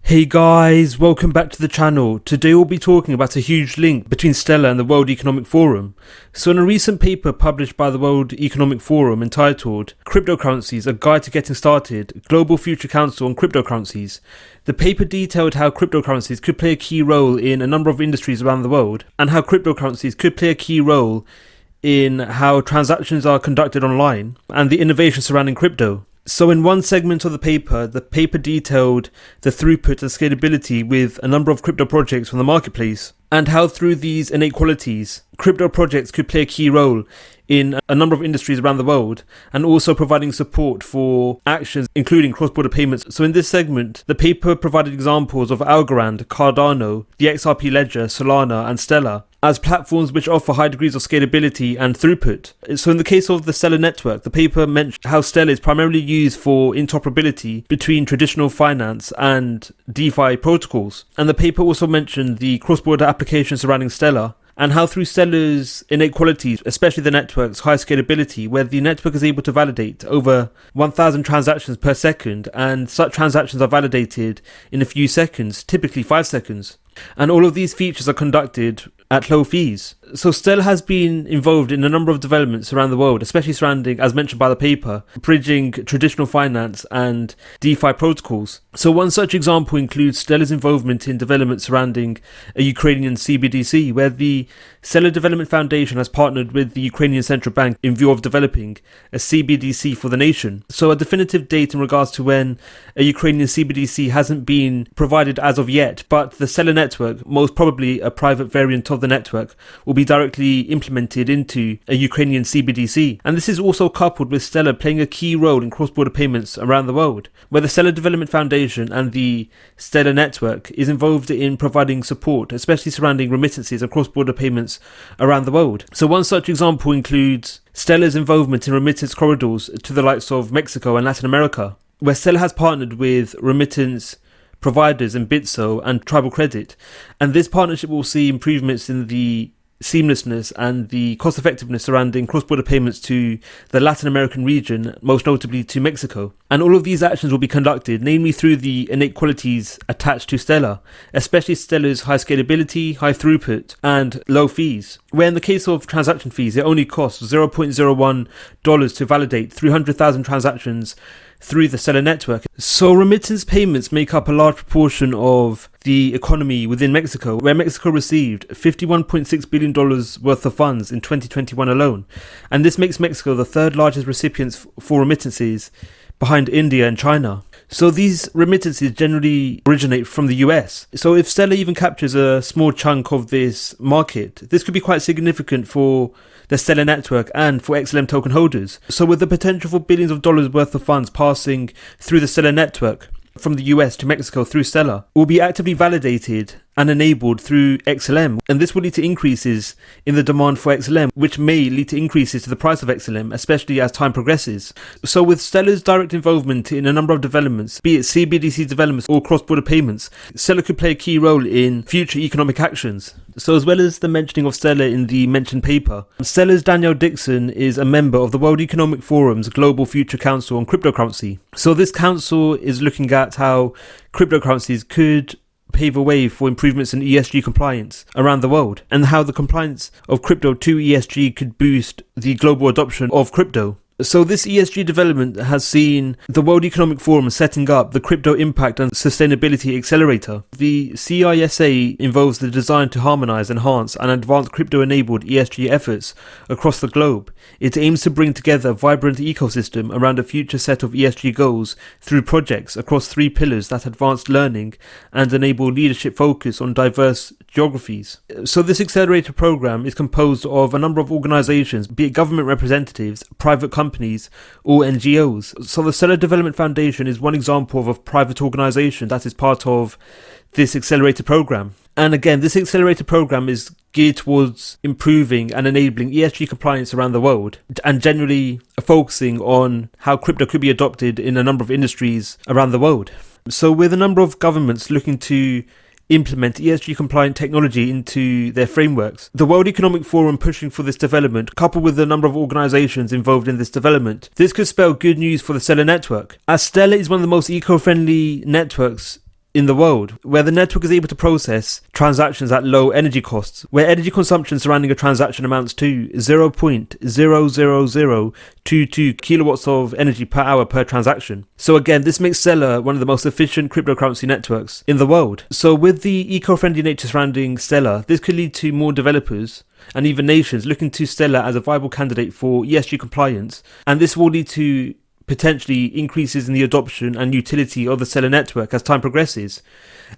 Hey guys, welcome back to the channel. Today we'll be talking about a huge link between Stellar and the World Economic Forum. So in a recent paper published by the World Economic Forum entitled Cryptocurrencies, A Guide to Getting Started, Global Future Council on Cryptocurrencies, the paper detailed how cryptocurrencies could play a key role in a number of industries around the world, and how cryptocurrencies could play a key role in how transactions are conducted online, and the innovation surrounding crypto. So in one segment of the paper detailed the throughput and scalability with a number of crypto projects from the marketplace, and how through these innate qualities, crypto projects could play a key role in a number of industries around the world, and also providing support for actions including cross-border payments. So in this segment, the paper provided examples of Algorand, Cardano, the XRP Ledger, Solana and Stellar as platforms which offer high degrees of scalability and throughput. So in the case of the Stellar network, the paper mentioned how Stellar is primarily used for interoperability between traditional finance and DeFi protocols. And the paper also mentioned the cross-border applications surrounding Stellar, and how through Stellar's innate qualities, especially the network's high scalability, where the network is able to validate over 1,000 transactions per second, and such transactions are validated in a few seconds, typically 5 seconds. And all of these features are conducted at low fees. So Stellar has been involved in a number of developments around the world, especially surrounding, as mentioned by the paper, bridging traditional finance and DeFi protocols. So one such example includes Stellar's involvement in development surrounding a Ukrainian CBDC, where the Stellar Development Foundation has partnered with the Ukrainian Central Bank in view of developing a CBDC for the nation. So a definitive date in regards to when a Ukrainian CBDC hasn't been provided as of yet, but the Stellar network, most probably a private variant of the network, will be directly implemented into a Ukrainian CBDC. And this is also coupled with Stellar playing a key role in cross-border payments around the world, where the Stellar Development Foundation and the Stellar network is involved in providing support, especially surrounding remittances and cross-border payments around the world. So one such example includes Stellar's involvement in remittance corridors to the likes of Mexico and Latin America, where Stellar has partnered with remittance providers in Bitso and Tribal Credit, and this partnership will see improvements in the seamlessness and the cost effectiveness surrounding cross-border payments to the Latin American region, most notably to Mexico. And all of these actions will be conducted namely through the innate qualities attached to Stellar, especially Stellar's high scalability, high throughput and low fees, where in the case of transaction fees it only costs $0.01 to validate 300,000 transactions through the Stellar network. So remittance payments make up a large proportion of the economy within Mexico, where Mexico received $51.6 billion worth of funds in 2021 alone. And this makes Mexico the third largest recipients for remittances, behind India and China. So these remittances generally originate from the US. So if Stellar even captures a small chunk of this market, this could be quite significant for the Stellar network and for XLM token holders. So with the potential for billions of dollars worth of funds passing through the Stellar network from the US to Mexico through Stellar, will be actively validated and enabled through XLM, and this will lead to increases in the demand for XLM, which may lead to increases to the price of XLM, especially as time progresses. So with Stellar's direct involvement in a number of developments, be it CBDC developments or cross-border payments, Stellar could play a key role in future economic actions. So as well as the mentioning of Stellar in the mentioned paper, Stellar's Danielle Dixon is a member of the World Economic Forum's Global Future Council on Cryptocurrency. So this council is looking at how cryptocurrencies could pave a way for improvements in ESG compliance around the world, and how the compliance of crypto to ESG could boost the global adoption of crypto. So this ESG development has seen the World Economic Forum setting up the Crypto Impact and Sustainability Accelerator. The CISA involves the design to harmonize, enhance and advance crypto-enabled ESG efforts across the globe. It aims to bring together a vibrant ecosystem around a future set of ESG goals through projects across 3 pillars that advance learning and enable leadership focus on diverse geographies. So this accelerator program is composed of a number of organizations, be it government representatives, private companies or NGOs. So the Stellar Development Foundation is one example of a private organization that is part of this accelerator program. And again, this accelerator program is geared towards improving and enabling ESG compliance around the world, and generally focusing on how crypto could be adopted in a number of industries around the world. So with a number of governments looking to implement ESG compliant technology into their frameworks, the World Economic Forum pushing for this development, coupled with the number of organizations involved in this development, this could spell good news for the Stellar network, as Stellar is one of the most eco-friendly networks in the world, where the network is able to process transactions at low energy costs, where energy consumption surrounding a transaction amounts to 0.00022 kilowatts of energy per hour per transaction. So again, this makes Stellar one of the most efficient cryptocurrency networks in the world. So with the eco-friendly nature surrounding Stellar, this could lead to more developers and even nations looking to Stellar as a viable candidate for ESG compliance, and this will lead to potentially increases in the adoption and utility of the Stellar network as time progresses.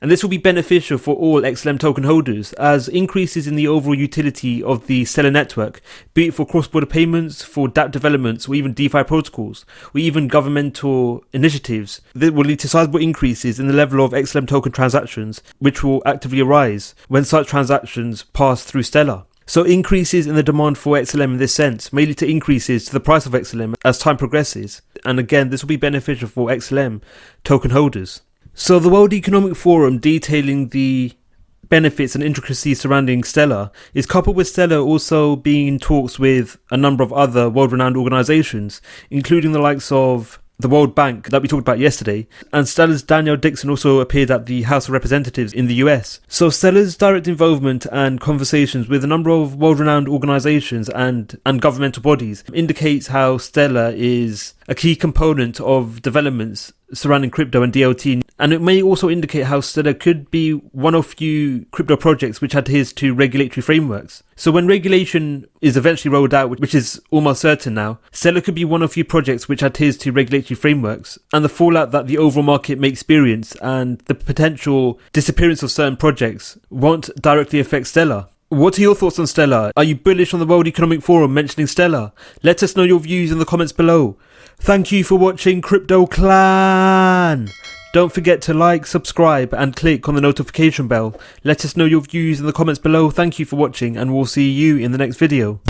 And this will be beneficial for all XLM token holders, as increases in the overall utility of the Stellar network, be it for cross-border payments, for dApp developments, or even DeFi protocols, or even governmental initiatives, that will lead to sizable increases in the level of XLM token transactions, which will actively arise when such transactions pass through Stellar. So increases in the demand for XLM in this sense may lead to increases to the price of XLM as time progresses, and again this will be beneficial for XLM token holders. So the World Economic Forum detailing the benefits and intricacies surrounding Stellar is coupled with Stellar also being in talks with a number of other world-renowned organisations, including the likes of the World Bank that we talked about yesterday, and Stellar's Danielle Dixon also appeared at the House of Representatives in the US. So Stellar's direct involvement and conversations with a number of world-renowned organisations and governmental bodies indicates how Stellar is a key component of developments surrounding crypto and DLT, and it may also indicate how Stellar could be one of few crypto projects which adheres to regulatory frameworks. So when regulation is eventually rolled out, which is almost certain now, Stellar could be one of few projects which adheres to regulatory frameworks, and the fallout that the overall market may experience and the potential disappearance of certain projects won't directly affect Stellar. What are your thoughts on Stellar? Are you bullish on the World Economic Forum mentioning Stellar? Let us know your views in the comments below. Thank you for watching Crypto Clan. Don't forget to like, subscribe and click on the notification bell. Let us know your views in the comments below. Thank you for watching, and we'll see you in the next video.